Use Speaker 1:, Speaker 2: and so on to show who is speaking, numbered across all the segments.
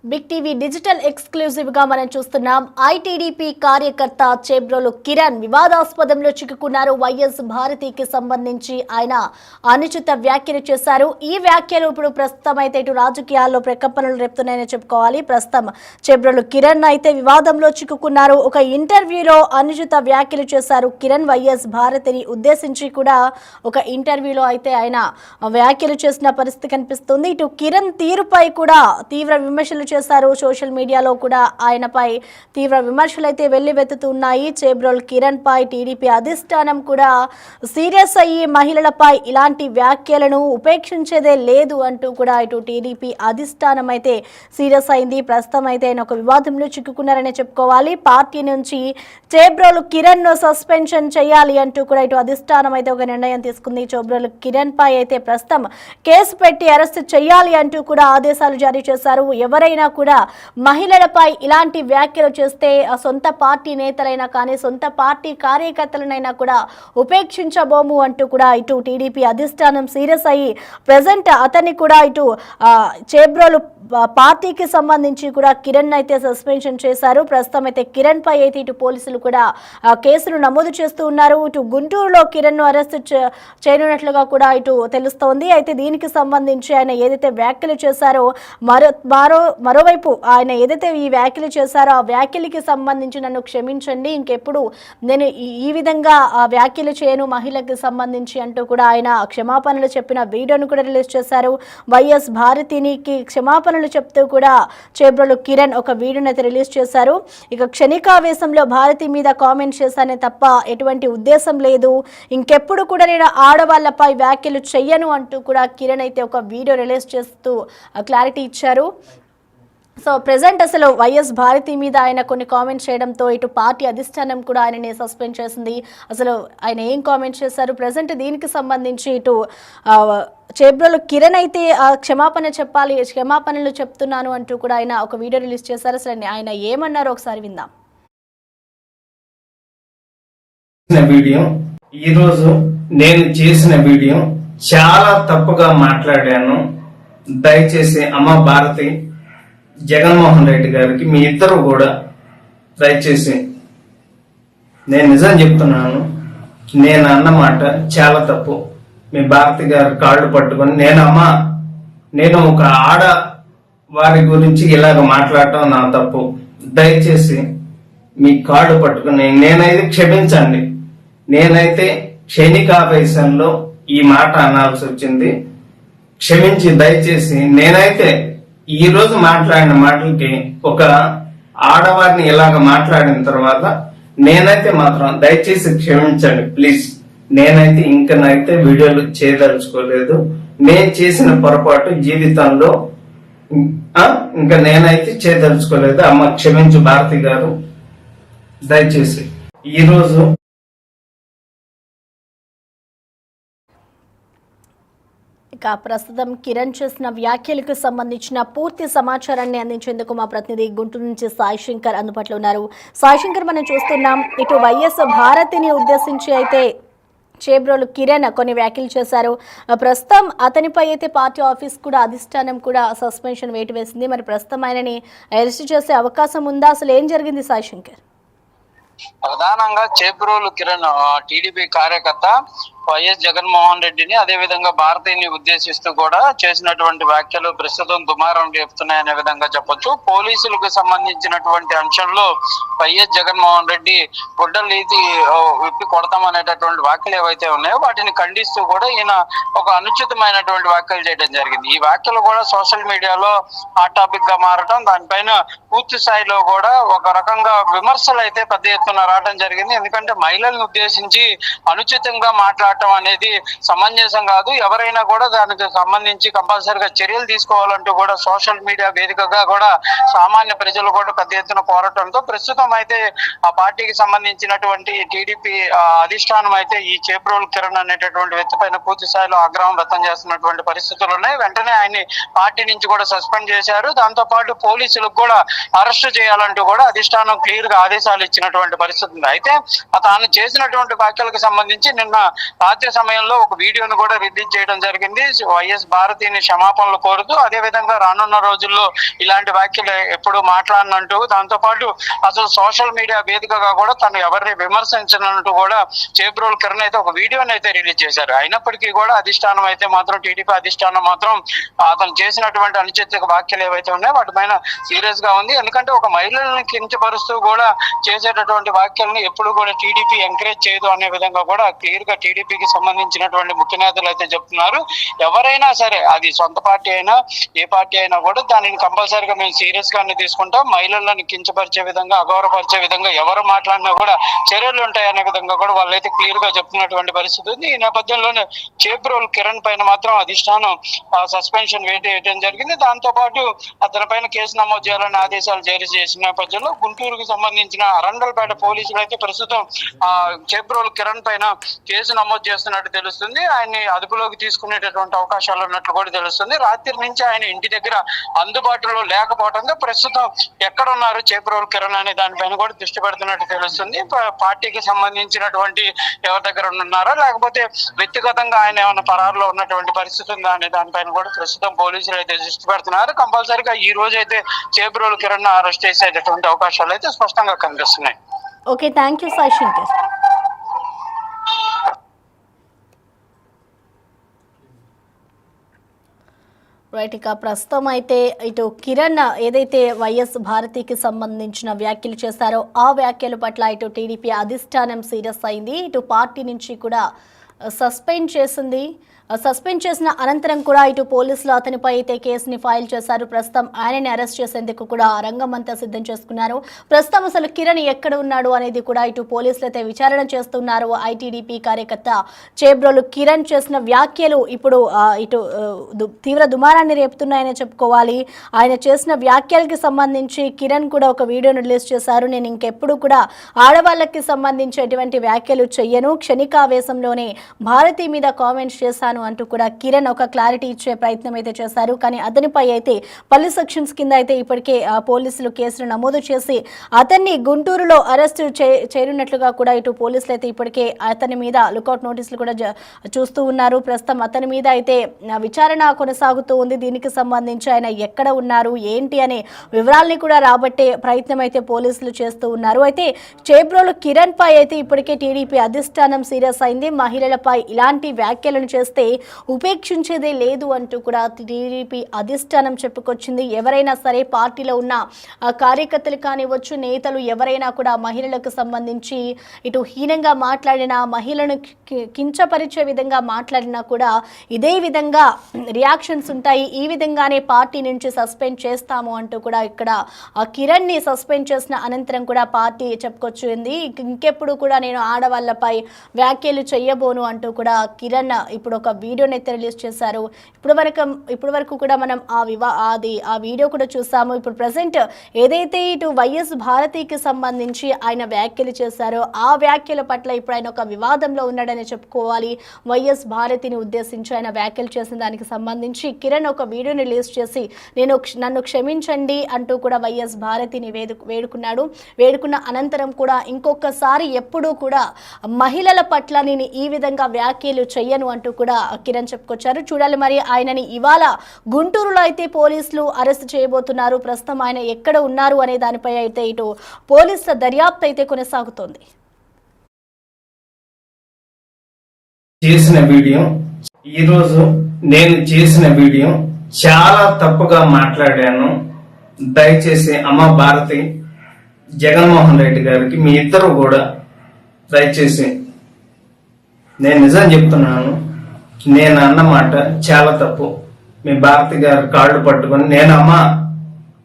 Speaker 1: Big TV digital exclusive గా మనం చూస్తున్నాం. ఐటీడీపీ కార్యకర్త చేబ్రోలు కిరణ్ వివాదాస్పదంలో చిక్కుకున్నారు. వైఎస్ భారతికి సంబంధించి ఆయన అనుచిత వ్యాఖ్యలు చేశారు. ఈ వ్యాఖ్యలు ఇప్పుడు ప్రస్తుతం అయితే ఇటు రాజకీయాల్లో ప్రకంపనలు రేపుతున్నాయని చెప్పుకోవాలి. ప్రస్తుతం చేబ్రోలు కిరణ్ అయితే వివాదంలో చిక్కుకున్నారు. ఒక ఇంటర్వ్యూలో అనుచిత వ్యాఖ్యలు చేశారు కిరణ్. వైఎస్ భారతిని ఉద్దేశించి కూడా ఒక ఇంటర్వ్యూలో అయితే ఆయన వ్యాఖ్యలు చేసిన పరిస్థితి కనిపిస్తుంది. ఇటు కిరణ్ తీరుపై కూడా తీవ్ర విమర్శలు చేశారు. సోషల్ మీడియాలో కూడా ఆయనపై తీవ్ర విమర్శలు అయితే వెల్లువెత్తుతున్నాయి. చేబ్రోల్ కిరణ్ పై టీడీపీ అధిష్టానం కూడా సీరియస్ అయ్యి మహిళలపై ఇలాంటి వ్యాఖ్యలను ఉపేక్షించేదే లేదు అంటూ కూడా ఇటు టీడీపీ అధిష్టానం అయితే సీరియస్ అయింది. ప్రస్తుతం అయితే ఆయన ఒక వివాదంలో చిక్కుకున్నారనే చెప్పుకోవాలి. పార్టీ నుంచి చేబ్రోల్ కిరణ్ ను సస్పెన్షన్ చేయాలి అంటూ కూడా ఇటు అధిష్టానం అయితే ఒక నిర్ణయం తీసుకుంది. చేబ్రోల్ కిరణ్ పై అయితే ప్రస్తుతం కేసు పెట్టి అరెస్ట్ చేయాలి అంటూ కూడా ఆదేశాలు జారీ చేశారు. ఎవరైనా కూడా మహిళలపై ఇలాంటి వ్యాఖ్యలు చేస్తే సొంత పార్టీ నేతలైనా కానీ సొంత పార్టీ కార్యకర్తలనైనా కూడా ఉపేక్షించబోము అంటూ కూడా ఇటు టీడీపీ అధిష్టానం సీరియస్ అయ్యి ప్రెజెంట్ అతన్ని కూడా ఇటు చేబ్రోలు పార్టీకి సంబంధించి కూడా కిరణ్ అయితే సస్పెన్షన్ చేశారు. ప్రస్తుతం అయితే కిరణ్ పై అయితే ఇటు పోలీసులు కూడా కేసులు నమోదు చేస్తూ ఉన్నారు. ఇటు గుంటూరులో కిరణ్ ను అరెస్ట్ చేయనున్నట్లుగా కూడా ఇటు తెలుస్తోంది. అయితే దీనికి సంబంధించి ఆయన ఏదైతే వ్యాఖ్యలు చేశారో మరోవైపు ఆయన ఏదైతే ఈ వ్యాఖ్యలు చేశారో ఆ వ్యాఖ్యలకి సంబంధించి నన్ను క్షమించండి, ఇంకెప్పుడు నేను ఈ విధంగా వ్యాఖ్యలు చేయను మహిళకి సంబంధించి అంటూ కూడా ఆయన క్షమాపణలు చెప్పిన వీడియోను కూడా రిలీజ్ చేశారు. వైఎస్ భారతినికి క్షమాపణలు చెప్తూ కూడా చేబ్రోలు కిరణ్ ఒక వీడియోని అయితే రిలీజ్ చేశారు. ఇక క్షణికావేశంలో భారతి మీద కామెంట్ చేశానే తప్ప ఎటువంటి ఉద్దేశం లేదు, ఇంకెప్పుడు కూడా నేను ఆడవాళ్లపై వ్యాఖ్యలు చెయ్యను అంటూ కూడా కిరణ్ అయితే ఒక వీడియో రిలీజ్ చేస్తూ క్లారిటీ ఇచ్చారు. సో ప్రెజెంట్ అసలు వైఎస్ భారతి మీద ఆయన కొన్ని కామెంట్స్ చేయడంతో ఇటు పార్టీ అధిష్టానం కూడా ఆయనని సస్పెండ్ చేసింది. అసలు ఆయన ఏం కామెంట్స్ చేశారు, ప్రెజెంట్ దీనికి సంబంధించి ఇటు చేబ్రోలు కిరణ్ అయితే క్షమాపణ చెప్పాలి, క్షమాపణలు చెప్తున్నాను అంటూ కూడా ఆయన ఒక వీడియో రిలీజ్ చేశారు. అసలు ఆయన ఏమన్నారో ఒకసారి విందాం.
Speaker 2: వీడియో ఈరోజు నేను చేసిన వీడియో చాలా తప్పుగా మాట్లాడాను. దయచేసి అమ్మ భారతి, జగన్మోహన్ రెడ్డి గారికి మీ ఇద్దరు కూడా దయచేసి నేను నిజం చెప్తున్నాను, నేను అన్నమాట చాలా తప్పు. మీ భారతి గారి కాళ్ళు పట్టుకొని నేను ఒక ఆడ వారి గురించి ఇలాగ మాట్లాడటం నా తప్పు. దయచేసి మీ కాళ్ళు పట్టుకుని నేనైతే క్షమించండి. నేనైతే క్షణికావేశంలో ఈ మాట అనాల్సి వచ్చింది, క్షమించి దయచేసి. నేనైతే ఈ రోజు మాట్లాడిన మాటలకి ఒక ఆడవారిని ఇలాగ మాట్లాడిన తర్వాత నేనైతే మాత్రం దయచేసి క్షమించండి ప్లీజ్. నేనైతే ఇంకనైతే వీడియోలు చేయదలుచుకోలేదు. నేను చేసిన పొరపాటు జీవితంలో ఇంకా నేనైతే చేయదలుచుకోలేదు. అమ్మ క్షమించు భారతి గారు, దయచేసి. ఈరోజు
Speaker 1: ఇక ప్రస్తుతం కిరణ్ చేసిన వ్యాఖ్యలకు సంబంధించిన పూర్తి సమాచారాన్ని అందించేందుకు మా ప్రతినిధి గుంటూరు నుంచి సాయి శంకర్ అందుబాటులో ఉన్నారు. సాయి శంకర్, మనం చూస్తున్నాం ఇటు వైఎస్ భారతిని ఉద్దేశించి అయితే చేబ్రోలు కిరణ్ కొన్ని వ్యాఖ్యలు చేశారు. ప్రస్తుతం అతనిపై అయితే పార్టీ ఆఫీస్ కూడా అధిష్టానం కూడా సస్పెన్షన్ వేటు వేసింది. మరి ప్రస్తుతం ఆయనని అరెస్ట్ చేసే అవకాశం ఉందా? అసలు ఏం జరిగింది సాయి శంకర్?
Speaker 3: ప్రధానంగా చేబ్రోలు కిరణ్ టీడీపీ కార్యకర్త వైఎస్ జగన్మోహన్ రెడ్డిని అదే విధంగా భారతీయుని ఉద్దేశిస్తూ కూడా చేసినటువంటి వ్యాఖ్యలు ప్రస్తుతం దుమారం రేపుతున్నాయనే విధంగా చెప్పొచ్చు. పోలీసులకు సంబంధించినటువంటి అంశంలో వైఎస్ జగన్మోహన్ రెడ్డి గుడ్డలు విప్పి కొడతామనేటటువంటి వ్యాఖ్యలు ఏవైతే ఉన్నాయో వాటిని ఖండిస్తూ కూడా ఈయన ఒక అనుచితమైనటువంటి వ్యాఖ్యలు చేయడం జరిగింది. ఈ వ్యాఖ్యలు కూడా సోషల్ మీడియాలో హాట్ టాపిక్ గా మారటం, దానిపైన పూర్తి స్థాయిలో కూడా ఒక రకంగా విమర్శలు అయితే పెద్ద ఎత్తున రావడం జరిగింది. ఎందుకంటే మహిళలను ఉద్దేశించి అనుచితంగా మాట్లాడటం అనేది సమంజసం కాదు. ఎవరైనా కూడా దానికి సంబంధించి కంపల్సరిగా చర్యలు తీసుకోవాలంటూ కూడా సోషల్ మీడియా వేదికగా కూడా సామాన్య ప్రజలు కూడా పెద్ద ఎత్తున కోరటంతో ప్రస్తుతం అయితే ఆ పార్టీకి సంబంధించినటువంటి టీడీపీ అధిష్టానం అయితే ఈ చేబ్రోల్ కిరణ్ అనేటటువంటి వ్యక్తి పైన పూర్తి స్థాయిలో ఆగ్రహం వ్యక్తం చేస్తున్నటువంటి పరిస్థితులు ఉన్నాయి. వెంటనే ఆయన్ని పార్టీ నుంచి కూడా సస్పెండ్ చేశారు. దాంతో పాటు పోలీసులకు కూడా అరెస్ట్ చేయాలంటూ కూడా అధిష్టానం క్లియర్ గా ఆదేశాలు ఇచ్చినటువంటి పరిస్థితి ఉంది. అయితే తాను చేసినటువంటి వ్యాఖ్యలకు సంబంధించి నిన్న రాత్రి సమయంలో ఒక వీడియోను కూడా రిలీజ్ చేయడం జరిగింది. వైఎస్ భారతిని క్షమాపణలు కోరుతూ, అదే విధంగా రానున్న రోజుల్లో ఇలాంటి వ్యాఖ్యలు ఎప్పుడు మాట్లాడనంటూ, దాంతో పాటు అసలు సోషల్ మీడియా వేదికగా కూడా తను ఎవరిని విమర్శించనంటూ కూడా చేబ్రోలు కిరణ్ అయితే ఒక వీడియోని అయితే రిలీజ్ చేశారు. అయినప్పటికీ కూడా అధిష్టానం అయితే మాత్రం, టీడీపీ అధిష్టానం మాత్రం అతను చేసినటువంటి అనుచిత వ్యాఖ్యలు ఏవైతే ఉన్నాయో వాటిపైన సీరియస్ గా ఉంది. ఎందుకంటే ఒక మహిళల్ని కించపరుస్తూ కూడా చేసేటటువంటి వ్యాఖ్యలను ఎప్పుడు కూడా టీడీపీ ఎంకరేజ్ చేయదు అనే విధంగా కూడా క్లియర్ గా టీడీపీకి సంబంధించినటువంటి ముఖ్య నేతలు అయితే చెప్తున్నారు. ఎవరైనా సరే, అది సొంత పార్టీ అయినా ఏ పార్టీ అయినా కూడా దానిని కంపల్సరీగా మేము సీరియస్ గానే తీసుకుంటాం. మహిళలను కించపరిచే విధంగా, అగౌరవపరిచే విధంగా ఎవరు మాట్లాడినా కూడా చర్యలు ఉంటాయనే విధంగా కూడా వాళ్ళైతే క్లియర్ గా చెప్తున్నటువంటి పరిస్థితి ఉంది. ఈ నేపథ్యంలోనే చేబ్రోలు కిరణ్ పైన మాత్రం అధిష్టానం సస్పెన్షన్ వేయడం జరిగింది. దాంతో పాటు అతని పైన కేసు నమోదు చేయాలని ఆదేశాలు జారీ చేసిన నేపథ్యంలో గుంటూరుకు సంబంధించిన అరండల్పేట పోలీసులు అయితే ప్రస్తుతం చేబ్రోలు కిరణ్ పైన కేసు నమోదు చేస్తున్నట్టు తెలుస్తుంది. ఆయన్ని అదుపులోకి తీసుకునేటటువంటి అవకాశాలు ఉన్నట్లు కూడా తెలుస్తుంది. రాత్రి నుంచి ఆయన ఇంటి దగ్గర అందుబాటులో లేకపోవడంతో ప్రస్తుతం ఎక్కడ ఉన్నారు చేబ్రోలు కిరణ్ అనే దానిపైన కూడా దృష్టి పెడుతున్నట్టు తెలుస్తుంది. పార్టీకి సంబంధించినటువంటి ఎవరి దగ్గర ఉన్నారో, లేకపోతే వ్యక్తిగతంగా ఆయన ఏమైనా పరారులో ఉన్నటువంటి పరిస్థితి ఉందా అనే దానిపైన కూడా ప్రస్తుతం పోలీసులు అయితే దృష్టి పెడుతున్నారు. కంపల్సరీగా ఈ రోజు అయితే చేబ్రోలు కిరణ్ అరెస్ట్ చేసేటటువంటి అవకాశాలు అయితే స్పష్టంగా కనిపిస్తున్నాయి.
Speaker 1: Okay, thank you Sai Shankar. Right, ఇక ప్రస్తుతం అయితే ఇటు కిరణ్ ఏదైతే వైఎస్ భారతికి సంబంధించిన వ్యాఖ్యలు చేశారో ఆ వ్యాఖ్యల పట్ల ఇటు టీడీపీ అధిష్టానం సీరియస్ అయింది. ఇటు పార్టీ నుంచి కూడా సస్పెండ్ చేసిన అనంతరం కూడా ఇటు పోలీసులు అతనిపై అయితే కేసుని ఫైల్ చేశారు. ప్రస్తుతం ఆయనని అరెస్ట్ చేసేందుకు కూడా రంగం అంతా సిద్ధం చేసుకున్నారు. ప్రస్తుతం అసలు కిరణ్ ఎక్కడ ఉన్నాడు అనేది కూడా ఇటు పోలీసులు అయితే విచారణ చేస్తున్నారు. ఐటీడీపీ కార్యకర్త చేబ్రోలు కిరణ్ చేసిన వ్యాఖ్యలు ఇప్పుడు ఇటు తీవ్ర దుమారాన్ని రేపుతున్నాయని చెప్పుకోవాలి. ఆయన చేసిన వ్యాఖ్యలకి సంబంధించి కిరణ్ కూడా ఒక వీడియోను రిలీజ్ చేశారు. నేను ఇంకెప్పుడు కూడా ఆడవాళ్ళకి సంబంధించి ఎటువంటి వ్యాఖ్యలు చెయ్యను, క్షణికావేశంలోనే భారతి మీద కామెంట్స్ చేశాను అంటూ కూడా కిరణ్ ఒక క్లారిటీ ఇచ్చే ప్రయత్నం అయితే చేశారు. కానీ అతనిపై అయితే పలు సెక్షన్స్ కింద అయితే ఇప్పటికే పోలీసులు కేసులు నమోదు చేసి అతన్ని గుంటూరులో అరెస్టు చేరినట్లుగా కూడా ఇటు పోలీసులు అయితే ఇప్పటికే అతని మీద లుకౌట్ నోటీసులు కూడా చూస్తూ ఉన్నారు. ప్రస్తుతం అతని మీద అయితే విచారణ కొనసాగుతూ ఉంది. దీనికి సంబంధించి ఆయన ఎక్కడ ఉన్నారు ఏంటి అనే వివరాల్ని కూడా రాబట్టే ప్రయత్నం అయితే పోలీసులు చేస్తూ ఉన్నారు. అయితే చేబ్రోలు కిరణ్ పై అయితే ఇప్పటికే టీడీపీ అధిష్టానం సీరియస్ అయింది. మహిళలపై ఇలాంటి వ్యాఖ్యలను చేస్తే ఉపేక్షించేదే లేదు అంటూ కూడా టీడీపీ అధిష్టానం చెప్పుకొచ్చింది. ఎవరైనా సరే పార్టీలో ఉన్న కార్యకర్తలు కానివచ్చు, నేతలు ఎవరైనా కూడా మహిళలకు సంబంధించి ఇటు హీనంగా మాట్లాడినా, మహిళను కించపరిచే విధంగా మాట్లాడినా కూడా ఇదే విధంగా రియాక్షన్స్ ఉంటాయి. ఈ విధంగానే పార్టీ నుంచి సస్పెండ్ చేస్తాము అంటూ కూడా ఇక్కడ కిరణ్ ని సస్పెండ్ చేసిన అనంతరం కూడా పార్టీ చెప్పుకొచ్చింది. ఇంకెప్పుడు కూడా నేను ఆడవాళ్లపై వ్యాఖ్యలు చెయ్యబోను అంటూ కూడా కిరణ్ ఇప్పుడు ఒక వీడియోని అయితే రిలీజ్ చేశారు. ఇప్పుడు వరకు కూడా మనం ఆ వీడియో కూడా చూసాము. ఇప్పుడు ప్రెసెంట్ ఏదైతే ఇటు వైఎస్ భారతికి సంబంధించి ఆయన వ్యాఖ్యలు చేశారో ఆ వ్యాఖ్యల పట్ల ఇప్పుడు ఆయన ఒక వివాదంలో ఉన్నాడని చెప్పుకోవాలి. వైఎస్ భారతిని ఉద్దేశించి ఆయన వ్యాఖ్యలు చేసిన దానికి సంబంధించి కిరణ్ ఒక వీడియోని రిలీజ్ చేసి నన్ను క్షమించండి అంటూ కూడా వైఎస్ భారతిని వేడుకున్న అనంతరం కూడా ఇంకొకసారి ఎప్పుడూ కూడా మహిళల పట్ల నేను ఈ విధంగా వ్యాఖ్యలు చెయ్యను అంటూ కూడా కిరణ్ చెప్పుకొచ్చారు. చూడాలి మరి ఆయనని ఇవాళ గుంటూరులో అయితే పోలీసులు అరెస్ట్ చేయబోతున్నారు. ప్రస్తుతం ఆయన ఎక్కడ ఉన్నారు అనే దానిపై అయితే ఇటు పోలీసుల దర్యాప్తు అయితే కొనసాగుతోంది.
Speaker 2: ఈరోజు నేను చేసిన వీడియో చాలా తప్పుగా మాట్లాడాను. దయచేసి అమ్మ భారతి, జగన్మోహన్ రెడ్డి గారికి మీ ఇద్దరు కూడా దయచేసి, నేను నిజం చెప్తున్నాను, నేను అన్నమాట చాలా తప్పు. మీ భారతి గారి కాళ్ళు పట్టుకొని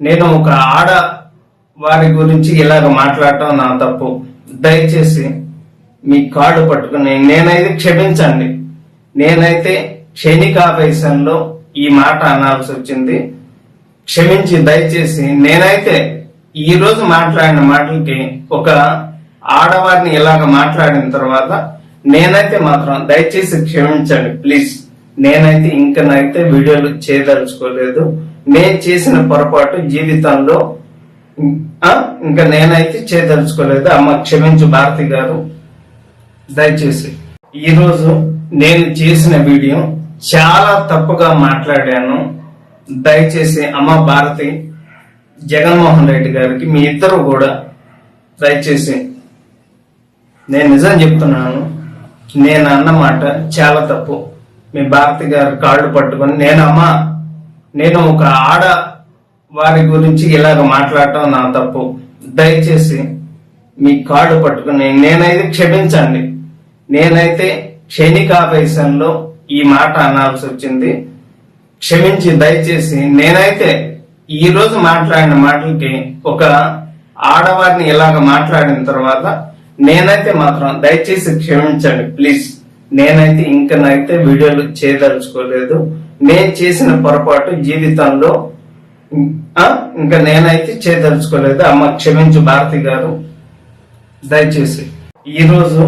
Speaker 2: నేను ఒక ఆడ వారి గురించి ఇలాగ మాట్లాడటం నా తప్పు. దయచేసి మీ కాళ్ళు పట్టుకుని నేనైతే క్షమించండి. నేనైతే క్షణికావేశంలో ఈ మాట అనాల్సి వచ్చింది. క్షమించి దయచేసి నేనైతే ఈ రోజు మాట్లాడిన మాటలకి ఒక ఆడవారిని ఇలాగ మాట్లాడిన తర్వాత నేనైతే మాత్రం దయచేసి క్షమించండి ప్లీజ్. నేనైతే ఇంకనైతే వీడియోలు చేయదలుచుకోలేదు. నేను చేసిన పొరపాటు జీవితంలో ఇంకా నేనైతే చేయదలుచుకోలేదు. అమ్మ క్షమించు భారతి గారు. దయచేసి ఈరోజు నేను చేసిన వీడియో చాలా తప్పుగా మాట్లాడాను. దయచేసి అమ్మ భారతి, జగన్మోహన్ రెడ్డి గారికి మీ ఇద్దరు కూడా దయచేసి, నేను నిజం చెప్తున్నాను, నేను అన్నమాట చాలా తప్పు. మీ భారతి గారి కాళ్ళు పట్టుకొని నేను ఒక ఆడ వారి గురించి ఇలాగ మాట్లాడటం నా తప్పు. దయచేసి మీ కాళ్ళు పట్టుకుని నేనైతే క్షమించండి. నేనైతే క్షణికావేశంలో ఈ మాట అనాల్సి వచ్చింది. క్షమించి దయచేసి, నేనైతే ఈ రోజు మాట్లాడిన మాటలకి ఒక ఆడవారిని ఇలాగ మాట్లాడిన తర్వాత నేనైతే మాత్రం దయచేసి క్షమించండి ప్లీజ్. నేనైతే ఇంకనైతే వీడియోలు చేయదలుచుకోలేదు. నేను చేసిన పొరపాటు జీవితంలో ఇంకా నేనైతే చేయదలుచుకోలేదు. అమ్మ క్షమించు భారతి గారు, దయచేసి. ఈరోజు